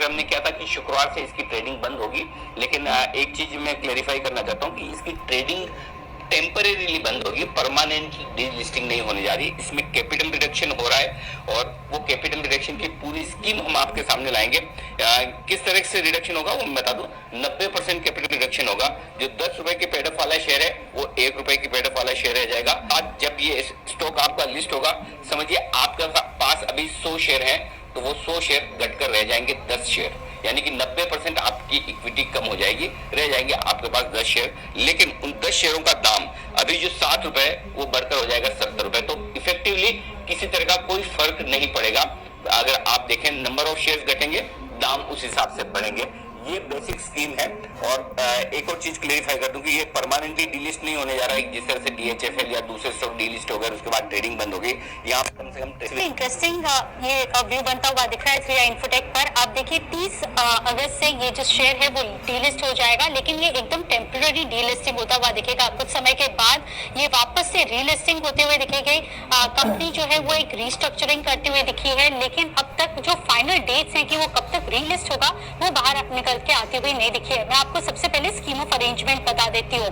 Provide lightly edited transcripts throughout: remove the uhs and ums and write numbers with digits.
हमने किया था कि शुक्रवार से इसकी ट्रेडिंग बंद होगी, लेकिन एक चीज मैं क्लेरिफाई करना चाहता हूँ कि इसकी ट्रेडिंग टेम्परेरीली बंद होगी, परमानेंट डीलिस्टिंग नहीं होने जा रही। इसमें कैपिटल रिडक्शन हो रहा है और वो कैपिटल रिडक्शन की पूरी स्कीम हम आपके सामने लाएंगे। किस तरह से रिडक्शन होगा वो मैं बता दूं। 90% कैपिटल रिडक्शन होगा। जो 10 रुपए के पेड ऑफ वाला शेयर है वो 1 रुपए की पेड ऑफ वाला शेयर रह जाएगा। आज जब ये स्टॉक आपका लिस्ट होगा, समझिए आपके पास अभी 100 शेयर है तो वो 100 शेयर घटकर रह जाएंगे 10 शेयर, यानी कि 90% आपकी इक्विटी कम हो जाएगी, रह जाएंगे आपके पास 10 शेयर। लेकिन उन 10 शेयरों का दाम अभी जो 60 रुपए है वो बढ़कर हो जाएगा 70 रुपए। तो इफेक्टिवली किसी तरह का कोई फर्क नहीं पड़ेगा। अगर आप देखें नंबर ऑफ शेयर्स घटेंगे, दाम उस हिसाब से बढ़ेंगे। ये बेसिक स्कीम है। और एक और चीज क्लेरिफाई कर दूं कि ये परमानेंटली डीलिस्ट नहीं होने जा रहा है। जिस तरह से DHFL या दूसरे स्टॉक डीलिस्ट हो गए उसके बाद ट्रेडिंग बंद हो गई, यहाँ कम से कम इंटरेस्टिंग ये व्यू बनता हुआ दिख रहा है 3i इन्फोटेक पर। आप देखिए 30 अगस्त से ये जो शेयर है वो डीलिस्ट हो जाएगा, लेकिन ये एकदम टेम्पररी डीलिस्टिंग होता हुआ दिखेगा। कुछ समय के बाद ये वापस से रीलिस्टिंग होते हुए दिखेगी। कंपनी जो है वो एक रीस्ट्रक्चरिंग करते हुए दिखी है, लेकिन अब तक जो फाइनल डेट्स हैं कि वो कब तक रीलिस्ट होगा वो बाहर निकल के आती हुई नहीं दिखी है। मैं आपको सबसे पहले स्कीम ऑफ अरेंजमेंट बता देती हूँ।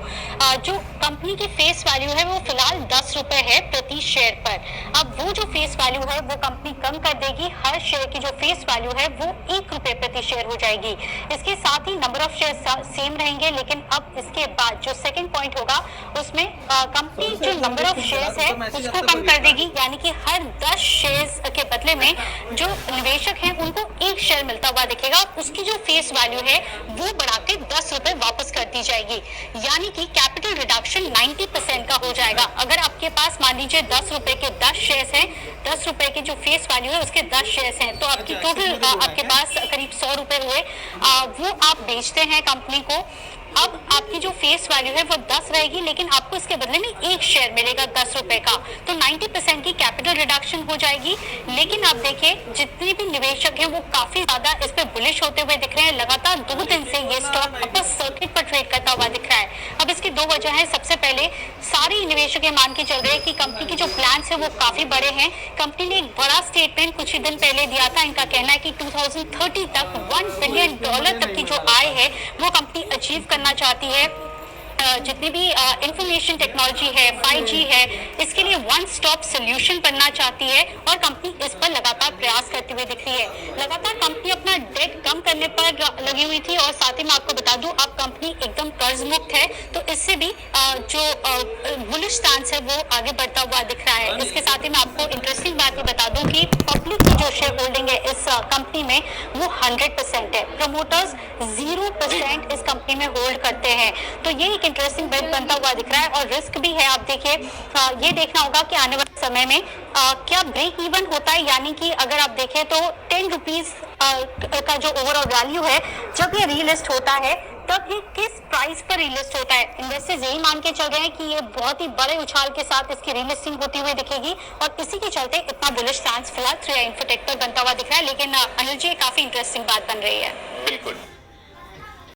जो कंपनी की फेस वैल्यू है वो फिलहाल 10 रुपए है प्रति शेयर पर। अब वो जो फेस वैल्यू है वो कंपनी कम कर देगी। हर शेयर की जो फेस वैल्यू है वो 1 रुपए प्रति शेयर हो जाएगी। इसके साथ ही नंबर ऑफ शेयर सेम रहेंगे, लेकिन अब इसके बाद जो सेकंड पॉइंट होगा उसमें कंपनी जो नंबर ऑफ शेयर्स है उसको कम कर देगी, यानी कि हर 10 शेयर्स के बदले में जो निवेशक हैं उनको 1 शेयर मिलता हुआ दिखेगा। उसकी जो फेस वैल्यू है वो बढ़ा के 10 रुपए वापस कर दी जाएगी, यानी कि कैपिटल रिडक्शन 90% का हो जाएगा। अगर आपके पास मान लीजिए 10 रुपए के 10 शेयर्स हैं, 10 रुपए की जो फेस वैल्यू है उसके 10 शेयर्स हैं, तो आपकी टोटल आपके पास करीब 100 रुपए हुए। वो आप बेचते हैं कंपनी को। अब आपकी जो फेस वैल्यू है वो 10 रहेगी, लेकिन आपको इसके बदले में 1 शेयर मिलेगा 10 रुपए का, तो 90% की कैपिटल रिडक्शन हो जाएगी। लेकिन आप देखिए जितने भी निवेशक हैं वो काफी ज्यादा इस पे बुलिश होते हुए दिख रहे हैं। लगातार 2 दिन से ये स्टॉक अपर सर्किट पर ट्रेड करता हुआ दिख रहा है। अब इसकी 2 वजह है। सबसे पहले सारे निवेशक ये मान के चल रहे हैं कि कंपनी के जो प्लान है वो काफी बड़े हैं। कंपनी ने एक बड़ा स्टेटमेंट कुछ ही दिन पहले दिया था। इनका कहना है कि 2030 तक $1 बिलियन तक की जो आय है वो कंपनी अचीव करना चाहती है। जितनी भी इंफॉर्मेशन टेक्नोलॉजी है, 5G है, इसके लिए वन स्टॉप सोल्यूशन बनना चाहती है और कंपनी इस पर लगातार प्रयास करती हुई दिख रही है। लगातार कंपनी अपना डेट कम करने पर लगी हुई थी और साथ ही मैं आपको बता दूं अब कंपनी एकदम कर्ज मुक्त है, तो इससे भी जो बुलिश स्टांस है वो आगे बढ़ता हुआ दिख रहा है। इसके साथ ही मैं आपको इंटरेस्टिंग बात ये बता दूं कि पब्लिक की जो शेयर होल्डिंग है इस कंपनी में वो 100% है। प्रमोटर्स 0% इस कंपनी में होल्ड करते हैं, तो ये एक इंटरेस्टिंग बेट बनता हुआ दिख रहा है। और रिस्क भी है। आप देखिए ये देखना होगा कि आने वाले समय में क्या ब्रेक इवन होता है, यानी कि अगर आप देखें तो 10 रुपीज का जो ओवरऑल वैल्यू है जब ये रीलिस्ट होता है तब ये किस प्राइस पर रीलिस्ट होता है। इन्वेस्टर्स यही मान के चल रहे हैं कि ये बहुत ही बड़े उछाल के साथ इसकी रीलिस्टिंग होती हुई दिखेगी और इसी के चलते इतना बुलिश स्टांस फिलहाल 3i इन्फोटेक पर बनता हुआ दिख रहा है। लेकिन अनिल जी काफी इंटरेस्टिंग बात बन रही है। बिल्कुल।